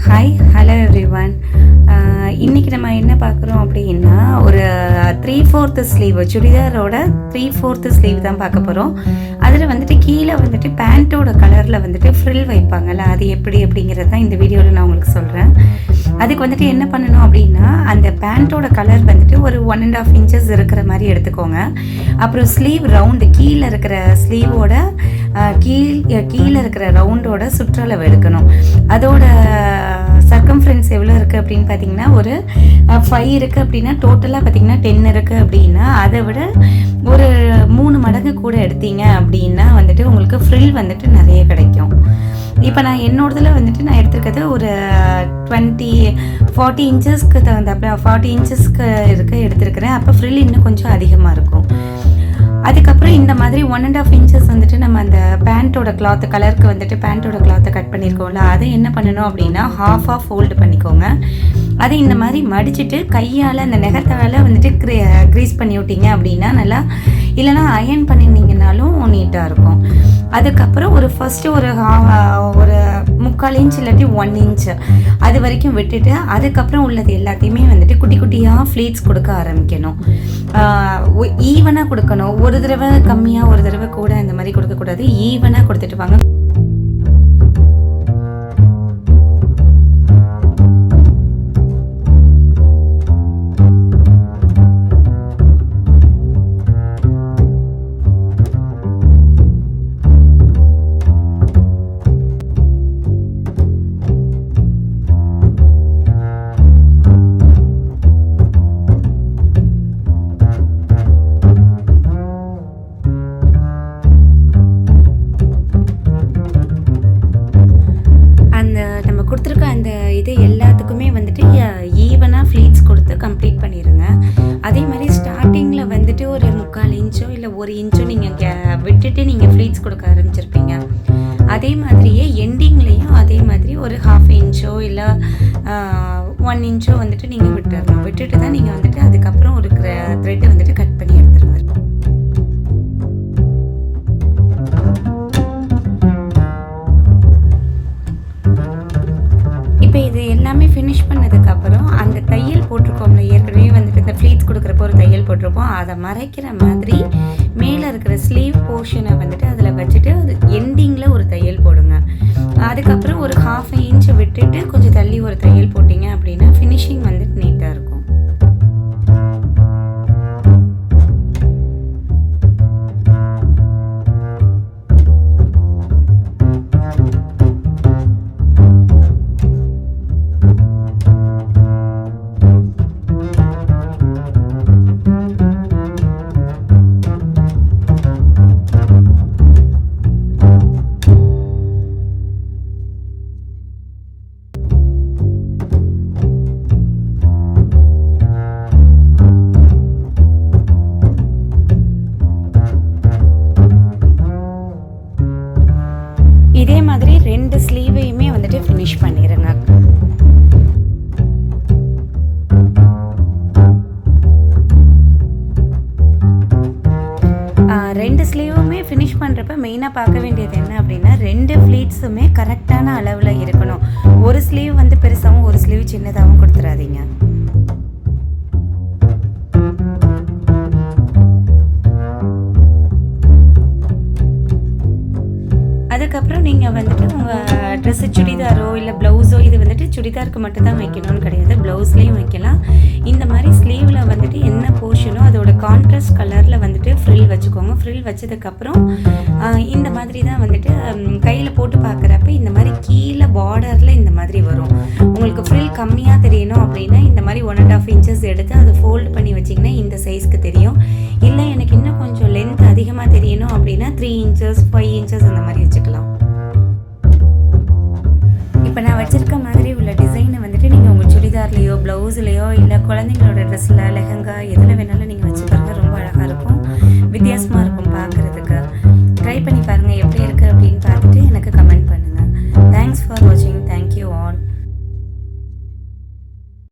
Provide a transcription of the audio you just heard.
Hi hello everyone. இன்றைக்கி நம்ம என்ன பார்க்குறோம் அப்படின்னா ஒரு 3/4 ஸ்லீவ் சுடிதாரோட 3/4 ஸ்லீவ் தான் பார்க்க போகிறோம். அதில் வந்துட்டு கீழே வந்துட்டு பேண்ட்டோட கலரில் வந்துட்டு ஃப்ரில் வைப்பாங்கள்ல, அது எப்படி அப்படிங்கிறது தான் இந்த வீடியோவில் நான் உங்களுக்கு சொல்கிறேன். அதுக்கு வந்துட்டு என்ன பண்ணணும் அப்படின்னா, அந்த பேண்ட்டோட கலர் வந்துட்டு ஒரு 1.5 இன்ச்சஸ் இருக்கிற மாதிரி எடுத்துக்கோங்க. அப்புறம் ஸ்லீவ் ரவுண்டு கீழே இருக்கிற ஸ்லீவோட கீழே இருக்கிற ரவுண்டோட சுற்றளவு எடுக்கணும். அதோட சர்க்கம்ஃபரன்ஸ் எவ்வளோ இருக்குது அப்படின்னு பார்த்தீங்கன்னா ஒரு 5 இருக்குது அப்படின்னா டோட்டலாக பார்த்தீங்கன்னா 10 இருக்குது அப்படின்னா அதை விட ஒரு 3 மடங்கு கூட எடுத்தீங்க அப்படின்னா வந்துட்டு உங்களுக்கு ஃப்ரில் வந்துட்டு நிறைய கிடைக்கும். இப்போ நான் என்னோடதில் வந்துட்டு நான் எடுத்துருக்கிறது ஒரு 40 இன்ச்சஸ்க்கு தகுந்தாப்புல 40 இன்ச்சஸ்க்கு எடுத்துருக்கிறேன். அப்போ ஃப்ரில் இன்னும் கொஞ்சம் அதிகமாக இருக்கும். அதுக்கப்புறம் இந்த மாதிரி 1.5 இன்ச்சஸ் வந்துட்டு நம்ம அந்த பேண்ட்டோட கிளாத்து கலருக்கு வந்துட்டு பேண்ட்டோட கிளாத்தை கட் பண்ணியிருக்கோம்ல, அதை என்ன பண்ணணும் அப்படின்னா ஹாஃபாக ஃபோல்டு பண்ணிக்கோங்க. அதை இந்த மாதிரி மடிச்சுட்டு கையால் அந்த நெகத்தால் வந்துட்டு க்ரீஸ் பண்ணி விட்டீங்க அப்படின்னா நல்லா, இல்லைனா அயர்ன் பண்ணியிருந்தீங்கனாலும் நீட்டாக இருக்கும். அதுக்கப்புறம் ஒரு ஃபஸ்ட்டு ஒரு 3/4 இன்ச் இல்லாட்டி 1 இன்ச் அது வரைக்கும் விட்டுட்டு அதுக்கப்புறம் உள்ளது எல்லாத்தையுமே வந்துட்டு குட்டி குட்டியாக ஃப்ளீட்ஸ் கொடுக்க ஆரம்பிக்கணும். ஈவனாக கொடுக்கணும். ஒரு தடவை கம்மியாக ஒரு தடவை கூட இந்த மாதிரி கொடுக்கக்கூடாது. ஈவனாக கொடுத்துட்டு வாங்க. கொடுத்துருக்க அந்த இது எல்லாத்துக்குமே வந்துட்டு ஈவனாக ஃப்ளீட்ஸ் கொடுத்து கம்ப்ளீட் பண்ணிடுங்க. அதே மாதிரி ஸ்டார்டிங்கில் வந்துட்டு ஒரு 3/4 இன்ச்சோ இல்லை 1 இன்ச்சோ நீங்கள் விட்டுட்டு நீங்கள் ஃப்ளீட்ஸ் கொடுக்க ஆரம்பிச்சிருப்பீங்க. அதே மாதிரியே எண்டிங்லேயும் அதே மாதிரி ஒரு 1/2 இன்ச்சோ இல்லை 1 இன்ச்சோ வந்துட்டு நீங்கள் விட்டுட்டு தான் நீங்கள் வந்துட்டு அதுக்கப்புறம் ஒரு த்ரெட்டை வந்துட்டு கட் பண்ணி எடுத்துருங்க. இப்போ இது எல்லாமே ஃபினிஷ் பண்ணதுக்கப்புறம் அந்த தையல் போட்டிருக்கோம்ல, ஏற்கனவே வந்துட்டு இந்த ஃப்ளீட்ஸ் கொடுக்குறப்போ ஒரு தையல் போட்டிருப்போம், அதை மறைக்கிற மாதிரி மேலே இருக்கிற ஸ்லீவ் போர்ஷனை வந்துட்டு அதில் வச்சுட்டு அது எண்டிங்கில் ஒரு தையல் போடுங்க. அதுக்கப்புறம் ஒரு 1/2 இன்ச் விட்டுட்டு கொஞ்சம் தள்ளி ஒரு தையல் போட்டிங்க அப்படின்னா ஃபினிஷிங் வந்துட்டு நீட்டாக இருக்கும். இதே மாதிரி 2 ஸ்லீவையுமே வந்துட்டு ஃபினிஷ் பண்ணிடுங்க. ரெண்டு ஸ்லீவுமே ஃபினிஷ் பண்ணுறப்ப மெயினாக பார்க்க வேண்டியது என்ன அப்படின்னா 2 ஃப்ளீட்ஸுமே கரெக்டான அளவில் இருக்கணும். ஒரு ஸ்லீவ் வந்து பெருசாகவும் ஒரு ஸ்லீவ் சின்னதாகவும் கொடுத்துடாதீங்க. அதுக்கப்புறம் நீங்கள் வந்துட்டு உங்கள் ட்ரெஸ்ஸு சுடிதாரோ இல்லை ப்ளவுஸோ, இது வந்துட்டு சுடிதாருக்கு மட்டும்தான் வைக்கணும்னு கிடையாது, ப்ளவுஸ்லேயும் வைக்கலாம். இந்த மாதிரி ஸ்லீவில் வந்துட்டு என்ன போர்ஷனோ அதோட கான்ட்ராஸ்ட் கலரில் வந்துட்டு ஃப்ரில் வச்சுக்கோங்க. ஃப்ரில் வச்சதுக்கப்புறம் இந்த மாதிரி தான் வந்துட்டு கையில் போட்டு பார்க்குறப்ப இந்த மாதிரி கீழே பார்டரில் இந்த மாதிரி வரும். உங்களுக்கு ஃப்ரில் கம்மியாக தெரியணும் அப்படின்னா இந்த மாதிரி 1.5 இன்ச்சஸ் எடுத்து அதை ஃபோல்டு பண்ணி வச்சிங்கன்னா இந்த சைஸ்க்கு தெரியும். இல்லை எனக்கு இன்னும் கொஞ்சம் லென்த் அதிகமாக தெரியணும் அப்படின்னா 3 இன்ச்சஸ் 5 இன்ச்சஸ் அந்த மாதிரி வச்சுக்கலாம். இப்போ நான் வச்சுருக்க மாதிரி உள்ள டிசைனை வந்துட்டு நீங்கள் உங்கள் சுடிதார்லேயோ ப்ளவுஸ்லேயோ இல்லை குழந்தைங்களோட ட்ரெஸ்ஸில் லெஹங்கா